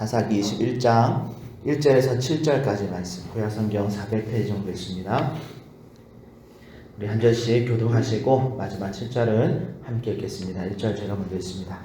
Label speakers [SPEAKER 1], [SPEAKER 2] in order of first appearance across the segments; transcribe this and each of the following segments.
[SPEAKER 1] 사사기 21장 1절에서 7절까지 말씀, 구약성경 400페이지 정도 있습니다. 우리 한 절씩 교독하시고 마지막 7절은 함께 읽겠습니다. 1절 제가 먼저 읽습니다.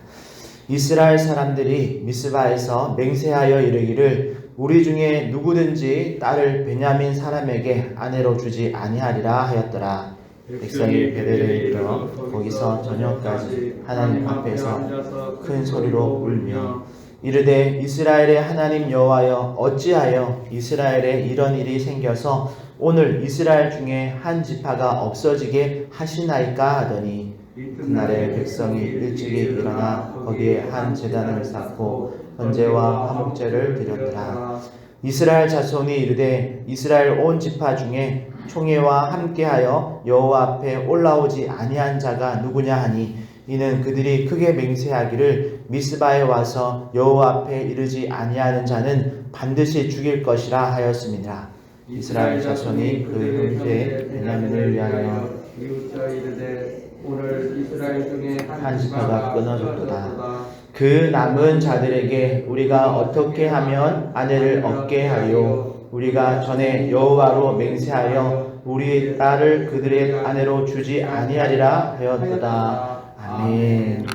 [SPEAKER 1] 이스라엘 사람들이 미스바에서 맹세하여 이르기를 우리 중에 누구든지 딸을 베냐민 사람에게 아내로 주지 아니하리라 하였더라. 백성이 베델에 이르러 거기서 저녁까지 하나님 앞에서 큰 소리로 울며 이르되 이스라엘의 하나님 여호와여 어찌하여 이스라엘에 이런 일이 생겨서 오늘 이스라엘 중에 한 지파가 없어지게 하시나이까 하더니 그날에 백성이 일찍이 일어나 거기에 한 제단을 쌓고 번제와 화목제를 드렸더라. 이스라엘 자손이 이르되 이스라엘 온 지파 중에 총회와 함께하여 여호와 앞에 올라오지 아니한 자가 누구냐 하니 이는 그들이 크게 맹세하기를 미스바에 와서 여호와 앞에 이르지 아니하는 자는 반드시 죽일 것이라 하였음이니라. 이스라엘 자손이 그 형제 베냐민을 위하여
[SPEAKER 2] 이웃자 이르되 오늘 이스라엘 중에
[SPEAKER 1] 한 지파가 끊어졌도다. 그 남은 자들에게 우리가 어떻게 하면 아내를 얻게 하리요? 우리가 전에 여호와로 맹세하여 우리 딸을 그들의 아내로 주지 아니하리라 하였도다. 아멘.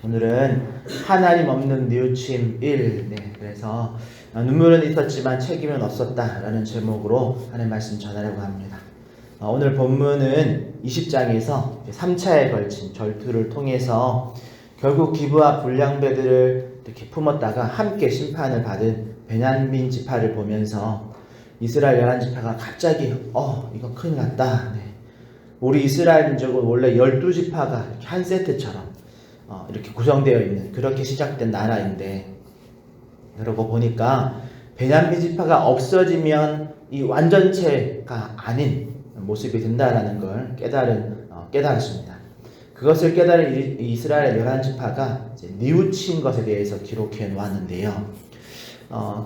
[SPEAKER 1] 오늘은 하나님 없는 뉘우침 1. 그래서 눈물은 있었지만 책임은 없었다라는 제목으로 하나님 말씀 전하려고 합니다. 오늘 본문은 20장에서 3차에 걸친 전투를 통해서 결국 기브와 불량배들을 이렇게 품었다가 함께 심판을 받은 베냐민 지파를 보면서 이스라엘 11지파가 갑자기 이거 큰일 났다. 우리 이스라엘 민족은 원래 12지파가 한 세트처럼 이렇게 구성되어 있는, 그렇게 시작된 나라인데, 그러고 보니까 베냐민 지파가 없어지면 이 완전체가 아닌 모습이 된다라는 걸 깨달았습니다. 그것을 깨달은 이스라엘 11지파가 뉘우친 것에 대해서 기록해 놓았는데요.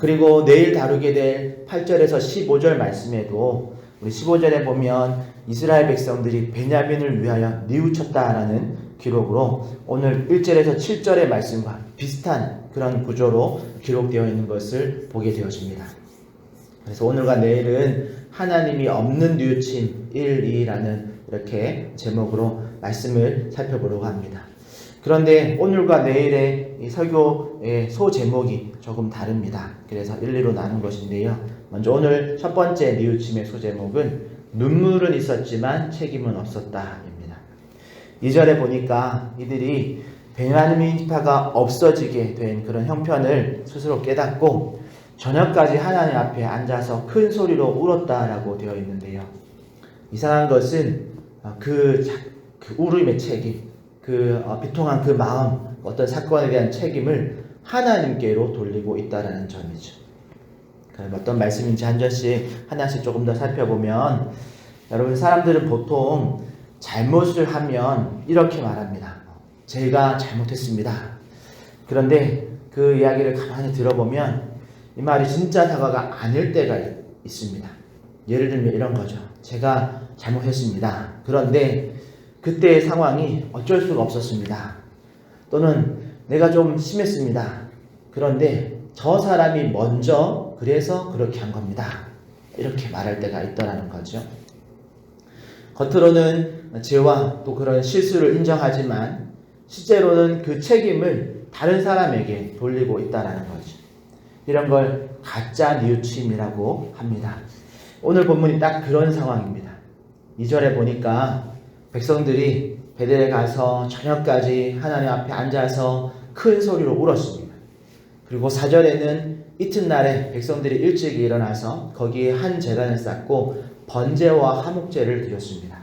[SPEAKER 1] 그리고 내일 다루게 될 8절에서 15절 말씀에도 우리 15절에 보면 이스라엘 백성들이 베냐민을 위하여 뉘우쳤다라는 기록으로 오늘 1절에서 7절의 말씀과 비슷한 그런 구조로 기록되어 있는 것을 보게 되어집니다. 그래서 오늘과 내일은 하나님이 없는 뉘우침 1, 2라는 이렇게 제목으로 말씀을 살펴보려고 합니다. 그런데 오늘과 내일의 이 설교의 소제목이 조금 다릅니다. 그래서 1, 2로 나눈 것인데요. 먼저 오늘 첫 번째 뉘우침의 소제목은 눈물은 있었지만 책임은 없었다입니다. 2절에 보니까 이들이 베냐민 지파가 없어지게 된 그런 형편을 스스로 깨닫고 저녁까지 하나님 앞에 앉아서 큰 소리로 울었다라고 되어 있는데요. 이상한 것은 그 울음의 책임, 비통한 그 마음, 어떤 사건에 대한 책임을 하나님께로 돌리고 있다라는 점이죠. 그럼 어떤 말씀인지 한 절씩 하나씩 조금 더 살펴보면, 여러분, 사람들은 보통 잘못을 하면 이렇게 말합니다. 제가 잘못했습니다. 그런데 그 이야기를 가만히 들어보면 이 말이 진짜 사과가 아닐 때가 있습니다. 예를 들면 이런 거죠. 제가 잘못했습니다. 그런데 그때의 상황이 어쩔 수가 없었습니다. 또는 내가 좀 심했습니다. 그런데 저 사람이 먼저 그래서 그렇게 한 겁니다. 이렇게 말할 때가 있더라는 거죠. 겉으로는 죄와 또 그런 실수를 인정하지만 실제로는 그 책임을 다른 사람에게 돌리고 있다는 거죠. 이런 걸 가짜 뉘우침이라고 합니다. 오늘 본문이 딱 그런 상황입니다. 2절에 보니까 백성들이 베델에 가서 저녁까지 하나님 앞에 앉아서 큰 소리로 울었습니다. 그리고 4절에는 이튿날에 백성들이 일찍 일어나서 거기에 한 제단을 쌓고 번제와 화목제를 드렸습니다.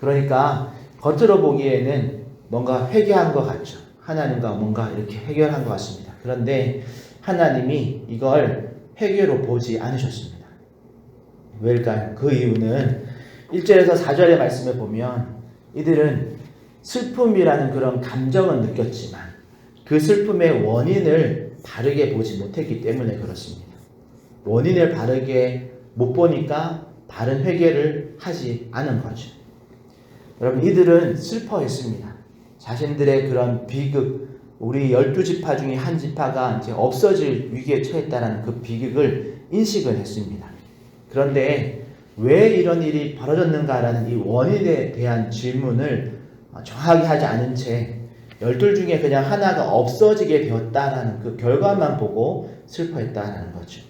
[SPEAKER 1] 그러니까 겉으로 보기에는 뭔가 회개한 것 같죠. 하나님과 뭔가 이렇게 해결한 것 같습니다. 그런데 하나님이 이걸 회개로 보지 않으셨습니다. 왜일까요? 그 이유는 1절에서 4절의 말씀에 보면 이들은 슬픔이라는 그런 감정은 느꼈지만 그 슬픔의 원인을 바르게 보지 못했기 때문에 그렇습니다. 원인을 바르게 못 보니까 바른 회개를 하지 않은 거죠. 여러분, 이들은 슬퍼했습니다. 자신들의 그런 비극, 우리 12지파 중에 한 지파가 이제 없어질 위기에 처했다는 그 비극을 인식을 했습니다. 그런데 왜 이런 일이 벌어졌는가라는 이 원인에 대한 질문을 정확하게 하지 않은 채 12 중에 그냥 하나가 없어지게 되었다라는 그 결과만 보고 슬퍼했다라는 거죠.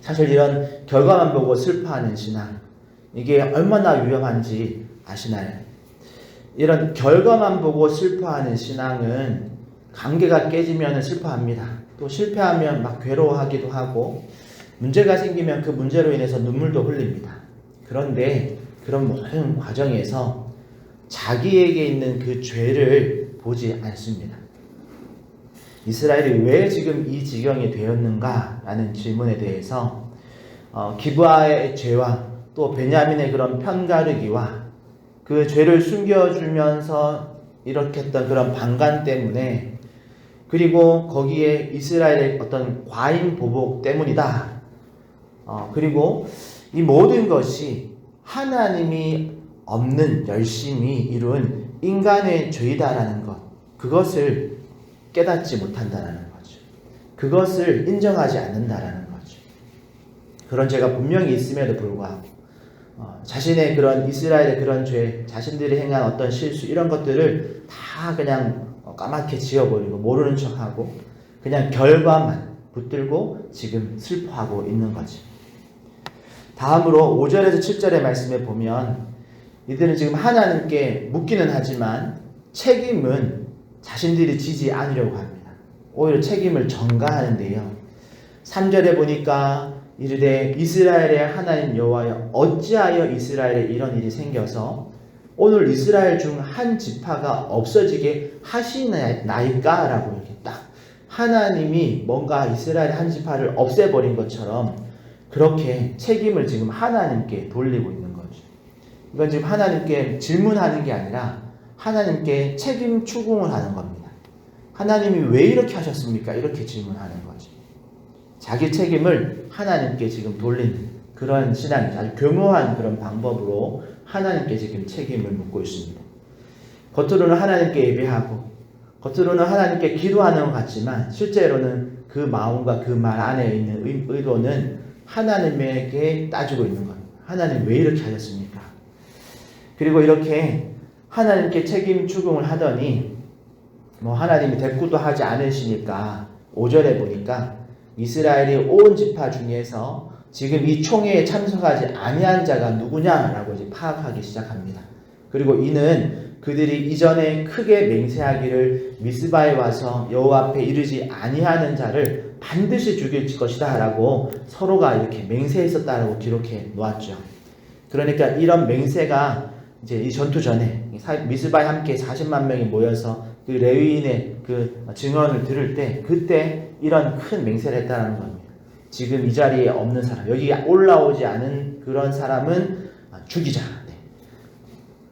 [SPEAKER 1] 사실 이런 결과만 보고 슬퍼하는 신앙, 이게 얼마나 위험한지 아시나요? 이런 결과만 보고 슬퍼하는 신앙은 관계가 깨지면 슬퍼합니다. 또 실패하면 막 괴로워하기도 하고 문제가 생기면 그 문제로 인해서 눈물도 흘립니다. 그런데 그런 모든 과정에서 자기에게 있는 그 죄를 보지 않습니다. 이스라엘이 왜 지금 이 지경이 되었는가라는 질문에 대해서 기브아의 죄와 또 베냐민의 그런 편가르기와 그 죄를 숨겨주면서 이렇게 했던 그런 방관 때문에, 그리고 거기에 이스라엘의 어떤 과잉 보복 때문이다. 그리고 이 모든 것이 하나님이 없는 열심히 이룬 인간의 죄이다라는 것, 그것을 깨닫지 못한다라는 거죠. 그것을 인정하지 않는다라는 거죠. 그런 죄가 분명히 있음에도 불구하고 자신의 그런 이스라엘의 그런 죄, 자신들이 행한 어떤 실수, 이런 것들을 다 그냥 까맣게 지워버리고 모르는 척하고 그냥 결과만 붙들고 지금 슬퍼하고 있는 거지. 다음으로 5절에서 7절의 말씀에 보면 이들은 지금 하나님께 묻기는 하지만 책임은 자신들이 지지 않으려고 합니다. 오히려 책임을 전가하는데요. 3절에 보니까 이르되 이스라엘의 하나님 여호와여, 어찌하여 이스라엘에 이런 일이 생겨서 오늘 이스라엘 중 한 지파가 없어지게 하시나이까? 라고 이렇게 딱 하나님이 뭔가 이스라엘 한 지파를 없애버린 것처럼 그렇게 책임을 지금 하나님께 돌리고 있는 거죠. 이건 지금 하나님께 질문하는 게 아니라 하나님께 책임 추궁을 하는 겁니다. 하나님이 왜 이렇게 하셨습니까? 이렇게 질문하는 거죠. 자기 책임을 하나님께 지금 돌리는 그런 신앙이죠. 아주 교묘한 그런 방법으로 하나님께 지금 책임을 묻고 있습니다. 겉으로는 하나님께 예배하고 겉으로는 하나님께 기도하는 것 같지만 실제로는 그 마음과 그 말 안에 있는 의도는 하나님에게 따지고 있는 겁니다. 하나님 왜 이렇게 하셨습니까? 그리고 이렇게 하나님께 책임 추궁을 하더니 하나님이 대꾸도 하지 않으시니까 5절에 보니까 이스라엘이 온 지파 중에서 지금 이 총회에 참석하지 아니한 자가 누구냐라고 이제 파악하기 시작합니다. 그리고 이는 그들이 이전에 크게 맹세하기를 미스바에 와서 여호와 앞에 이르지 아니하는 자를 반드시 죽일 것이다 라고 서로가 이렇게 맹세했었다라고 기록해 놓았죠. 그러니까 이런 맹세가 이제 이 전투 전에 미스바에 함께 40만 명이 모여서 그 레위인의 그 증언을 들을 때 그때 이런 큰 맹세를 했다는 겁니다. 지금 이 자리에 없는 사람, 여기 올라오지 않은 그런 사람은 죽이자. 네.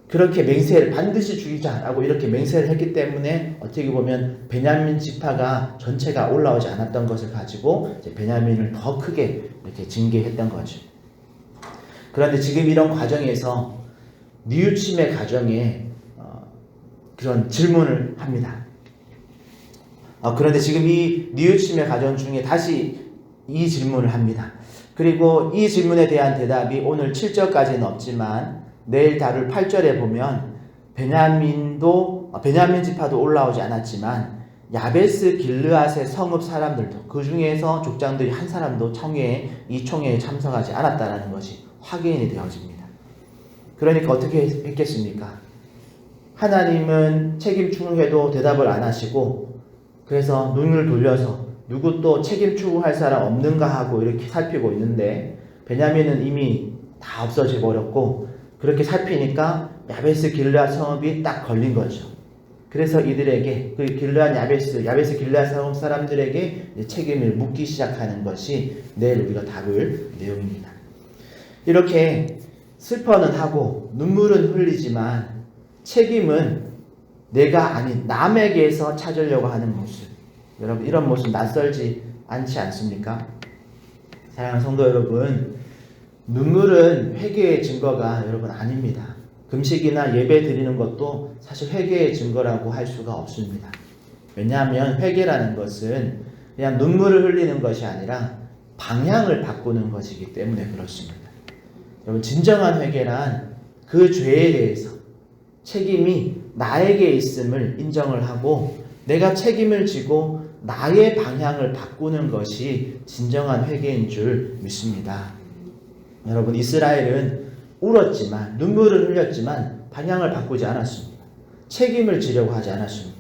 [SPEAKER 1] 그렇게 맹세를 반드시 죽이자라고 이렇게 맹세를 했기 때문에 어떻게 보면 베냐민 지파가 전체가 올라오지 않았던 것을 가지고 이제 베냐민을 더 크게 이렇게 징계했던 거죠. 그런데 지금 이런 과정에서 뉘우침의 과정에 그런 질문을 합니다. 그런데 지금 이 뉘우침의 과정 중에 다시 이 질문을 합니다. 그리고 이 질문에 대한 대답이 오늘 7절까지는 없지만 내일 다룰 8절에 보면 베냐민 지파도 올라오지 않았지만 야베스 길르앗의 성읍 사람들도 그 중에서 족장들이 한 사람도 이 총회에 참석하지 않았다는 것이 확인이 되어집니다. 그러니까 어떻게 했겠습니까? 하나님은 책임 추궁해도 대답을 안 하시고 그래서 눈을 돌려서 누구 또 책임 추궁할 사람 없는가 하고 이렇게 살피고 있는데 베냐민은 이미 다 없어져 버렸고 그렇게 살피니까 야베스 길르앗 성읍이 딱 걸린 거죠. 그래서 이들에게 그 야베스 길르앗 성읍 사람들에게 책임을 묻기 시작하는 것이 내일 우리가 다룰 내용입니다. 이렇게 슬퍼는 하고 눈물은 흘리지만 책임은 내가 아닌 남에게서 찾으려고 하는 모습. 여러분 이런 모습 낯설지 않지 않습니까? 사랑하는 성도 여러분, 눈물은 회개의 증거가 여러분 아닙니다. 금식이나 예배 드리는 것도 사실 회개의 증거라고 할 수가 없습니다. 왜냐하면 회개라는 것은 그냥 눈물을 흘리는 것이 아니라 방향을 바꾸는 것이기 때문에 그렇습니다. 여러분 진정한 회개란 그 죄에 대해서 책임이 나에게 있음을 인정을 하고 내가 책임을 지고 나의 방향을 바꾸는 것이 진정한 회개인 줄 믿습니다. 여러분 이스라엘은 울었지만 눈물을 흘렸지만 방향을 바꾸지 않았습니다. 책임을 지려고 하지 않았습니다.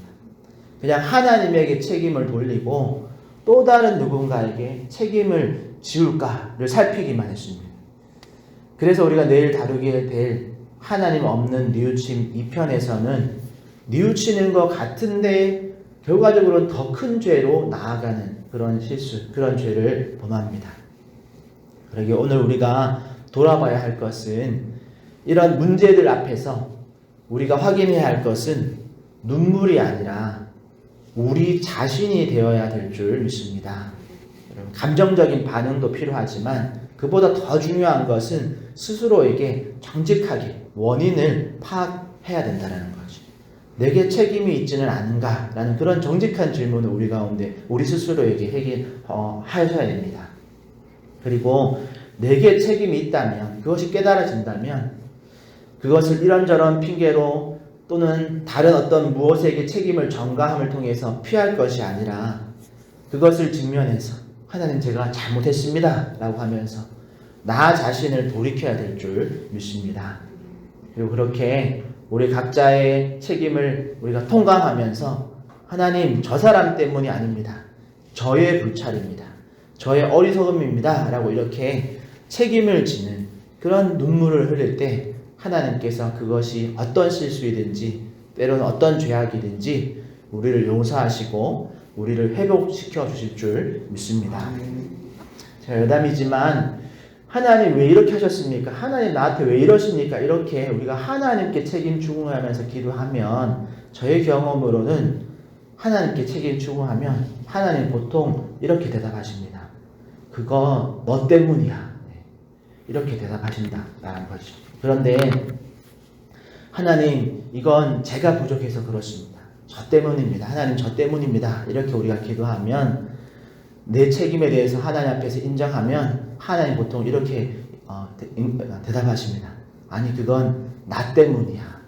[SPEAKER 1] 그냥 하나님에게 책임을 돌리고 또 다른 누군가에게 책임을 지울까를 살피기만 했습니다. 그래서 우리가 내일 다루게 될 하나님 없는 뉘우침 2편에서는 뉘우치는 것 같은데 결과적으로 더 큰 죄로 나아가는 그런 실수, 그런 죄를 범합니다. 그러기에 오늘 우리가 돌아봐야 할 것은 이런 문제들 앞에서 우리가 확인해야 할 것은 눈물이 아니라 우리 자신이 되어야 될 줄 믿습니다. 여러분, 감정적인 반응도 필요하지만 그보다 더 중요한 것은 스스로에게 정직하게 원인을 파악해야 된다는 거죠. 내게 책임이 있지는 않은가라는 그런 정직한 질문을 우리 가운데 우리 스스로에게 하셔야 됩니다. 그리고 내게 책임이 있다면 그것이 깨달아진다면 그것을 이런저런 핑계로 또는 다른 어떤 무엇에게 책임을 전가함을 통해서 피할 것이 아니라 그것을 직면해서 하나님 제가 잘못했습니다 라고 하면서 나 자신을 돌이켜야 될 줄 믿습니다. 그리고 그렇게 우리 각자의 책임을 우리가 통감하면서 하나님 저 사람 때문이 아닙니다. 저의 불찰입니다. 저의 어리석음입니다 라고 이렇게 책임을 지는 그런 눈물을 흘릴 때 하나님께서 그것이 어떤 실수이든지 때로는 어떤 죄악이든지 우리를 용서하시고 우리를 회복시켜 주실 줄 믿습니다. 제가 여담이지만 하나님 왜 이렇게 하셨습니까? 하나님 나한테 왜 이러십니까? 이렇게 우리가 하나님께 책임 추궁하면서 기도하면 저의 경험으로는 하나님께 책임 추궁하면 하나님 보통 이렇게 대답하십니다. 그거 너 때문이야. 이렇게 대답하신다라는 거죠. 그런데 하나님 이건 제가 부족해서 그렇습니다. 저 때문입니다. 하나님 저 때문입니다. 이렇게 우리가 기도하면 내 책임에 대해서 하나님 앞에서 인정하면 하나님 보통 이렇게 대답하십니다. 아니 그건 나 때문이야.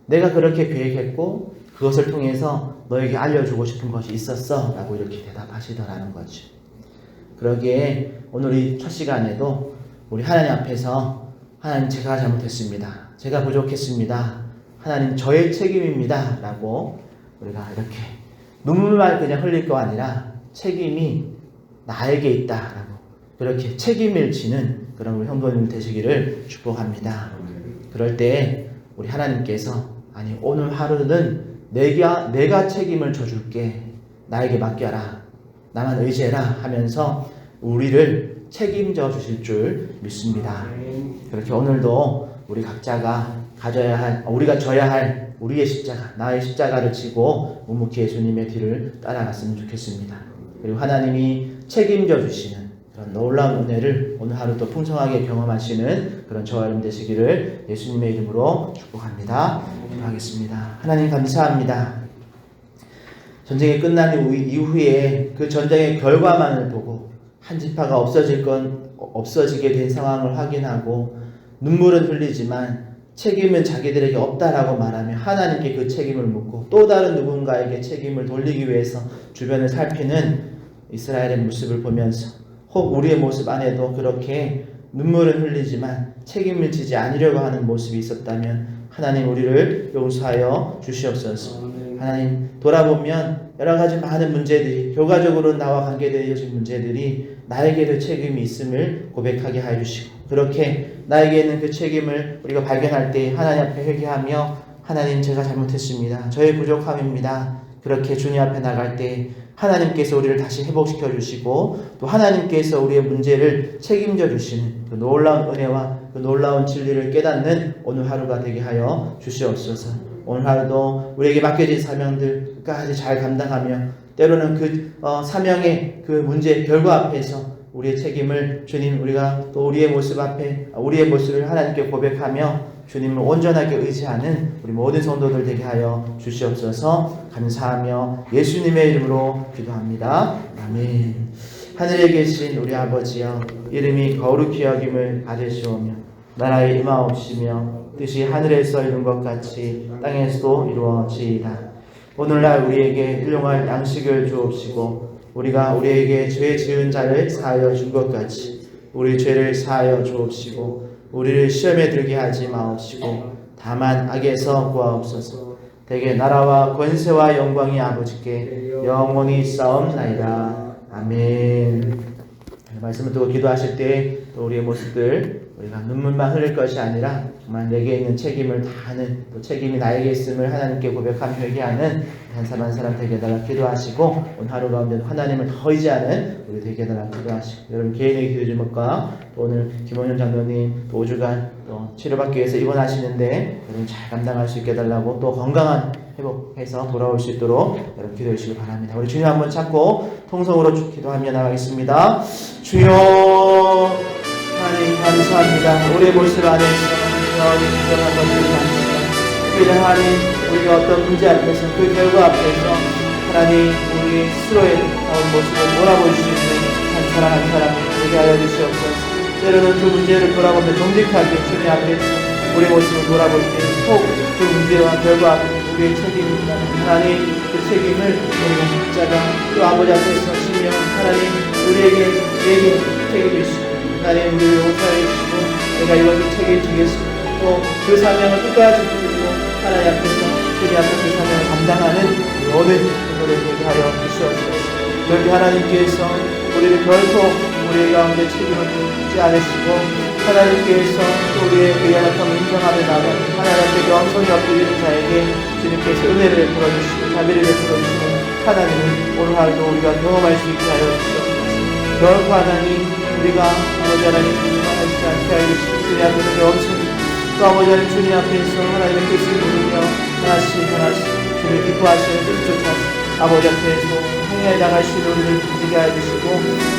[SPEAKER 1] 내가 그렇게 계획했고 그것을 통해서 너에게 알려주고 싶은 것이 있었어 라고 이렇게 대답하시더라는 거죠. 그러기에 오늘 이 첫 시간에도 우리 하나님 앞에서 하나님 제가 잘못했습니다. 제가 부족했습니다. 하나님 저의 책임입니다 라고 우리가 이렇게 눈물만 그냥 흘릴 거 아니라 책임이 나에게 있다라고 그렇게 책임을 지는 그런 우리 형제님 되시기를 축복합니다. 그럴 때 우리 하나님께서 아니 오늘 하루는 내가 책임을 져줄게, 나에게 맡겨라, 나만 의지해라 하면서 우리를 책임져 주실 줄 믿습니다. 그렇게 오늘도 우리 각자가 가져야 할, 우리가 져야 할 우리의 십자가, 나의 십자가를 지고 묵묵히 예수님의 뒤를 따라갔으면 좋겠습니다. 그리고 하나님이 책임져 주시는 그런 놀라운 은혜를 오늘 하루도 풍성하게 경험하시는 그런 저와 여러분 되시기를 예수님의 이름으로 축복합니다. 기도하겠습니다. 하나님 감사합니다. 전쟁이 끝난 이후에 그 전쟁의 결과만을 보고 한 지파가 없어지게 된 상황을 확인하고 눈물은 흘리지만 책임은 자기들에게 없다라고 말하며 하나님께 그 책임을 묻고 또 다른 누군가에게 책임을 돌리기 위해서 주변을 살피는 이스라엘의 모습을 보면서 혹 우리의 모습 안에도 그렇게 눈물은 흘리지만 책임을 지지 않으려고 하는 모습이 있었다면 하나님 우리를 용서하여 주시옵소서. 하나님 돌아보면 여러 가지 많은 문제들이 교가적으로 나와 관계되어진 문제들이 나에게도 책임이 있음을 고백하게 하여 주시고 그렇게 나에게 있는 그 책임을 우리가 발견할 때 하나님 앞에 회개하며 하나님 제가 잘못했습니다. 저의 부족함입니다. 그렇게 주님 앞에 나갈 때 하나님께서 우리를 다시 회복시켜 주시고 또 하나님께서 우리의 문제를 책임져 주시는 그 놀라운 은혜와 그 놀라운 진리를 깨닫는 오늘 하루가 되게 하여 주시옵소서. 오늘 하루도 우리에게 맡겨진 사명들 끝까지 잘 감당하며 때로는 그 사명의 그 문제 결과 앞에서 우리의 책임을 주님 우리가 또 우리의 모습 앞에 우리의 모습을 하나님께 고백하며 주님을 온전하게 의지하는 우리 모든 성도들 되게 하여 주시옵소서. 감사하며 예수님의 이름으로 기도합니다. 아멘. 하늘에 계신 우리 아버지여 이름이 거룩히 여김을 받으시오며 나라의 임하옵시며 뜻이 하늘에서 이룬 것 같이 땅에서도 이루어지이다. 오늘날 우리에게 일용할 양식을 주옵시고 우리가 우리에게 죄 지은 자를 사하여 준 것 같이 우리 죄를 사하여 주옵시고 우리를 시험에 들게 하지 마옵시고 다만 악에서 구하옵소서. 대개 나라와 권세와 영광이 아버지께 영원히 있사옵나이다. 아멘. 말씀을 듣고 기도하실 때 또 우리의 모습들 우리가 눈물만 흘릴 것이 아니라 정말 내게 있는 책임을 다하는 또 책임이 나에게 있음을 하나님께 고백하며 회개하는 한 사람 한 사람 되게 해달라 기도하시고 오늘 하루 가운데 하나님을 더 의지하는 우리 되게 해달라 기도하시고 여러분 개인의 기도 제목과 또 오늘 김원현 장로님 또 5주간 또 치료받기 위해서 입원하시는데 여러분 잘 감당할 수 있게 해달라고 또 건강한 회복해서 돌아올 수 있도록 여러분 기도해 주시기 바랍니다. 우리 주님 한번 찾고 통성으로 기도하며 나가겠습니다. 주여 하나님 감사합니다. 우리의 모습 안에서 여기 부정한 것들이 많습니다. 특별히 하나님 우리가 어떤 문제 앞에서 그 결과 앞에서 하나님 우리 스스로의 모습을 돌아볼 수 있는 한 사람 한 사람 되게 하여 주시옵소서. 때로는 그 문제를 돌아보며 정직하게 주님 앞에서 우리의 모습을 돌아볼 때 꼭 그 문제와 결과 앞에 우리의 책임입니다. 하나님 그 책임을 우리가 각자가 또 아버지 앞에서 지며 하나님 우리에게 내게 책임을 주시고 하나님 우리를 용서해 주시고 내가 이것을 책임지겠습니다. 또 그 사명을 끝까지 부르고 하나님 앞에서 주님 앞에 그 사명을 감당하는 모든 분들을 되게 하여 주시옵소서. 그렇게 하나님께서 우리를 결코 우리 가운데 책임을 지지 않으시고 하나님께서 우리의 그 연약함을 인정하며 나가 하나님 앞에 영성이 엎드리는 자에게 주님께서 은혜를 베풀어주시고 자비를 베풀어주시고 하나님은 오늘 하루도 우리가 경험할 수 있게 하여 주시옵소서. 결코 하나님 우리가 아버지 하나님 하지 않게 하여 주시고 주님 앞에서 영성이 또 아버지 하나님 주님 앞에서 하나님의 뜻을 모르며 하나씩 주님 기뻐하시는 뜻을 쫓아서 아버지 앞에서 항해해 나갈 수 있는 우리를 부르게 하여 주시고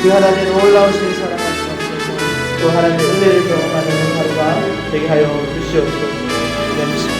[SPEAKER 1] 그 하나님의 놀라우신 사랑하시옵소서. 또 하나님의 은혜를 경험하는 하루가 되게 하여 주시옵소서.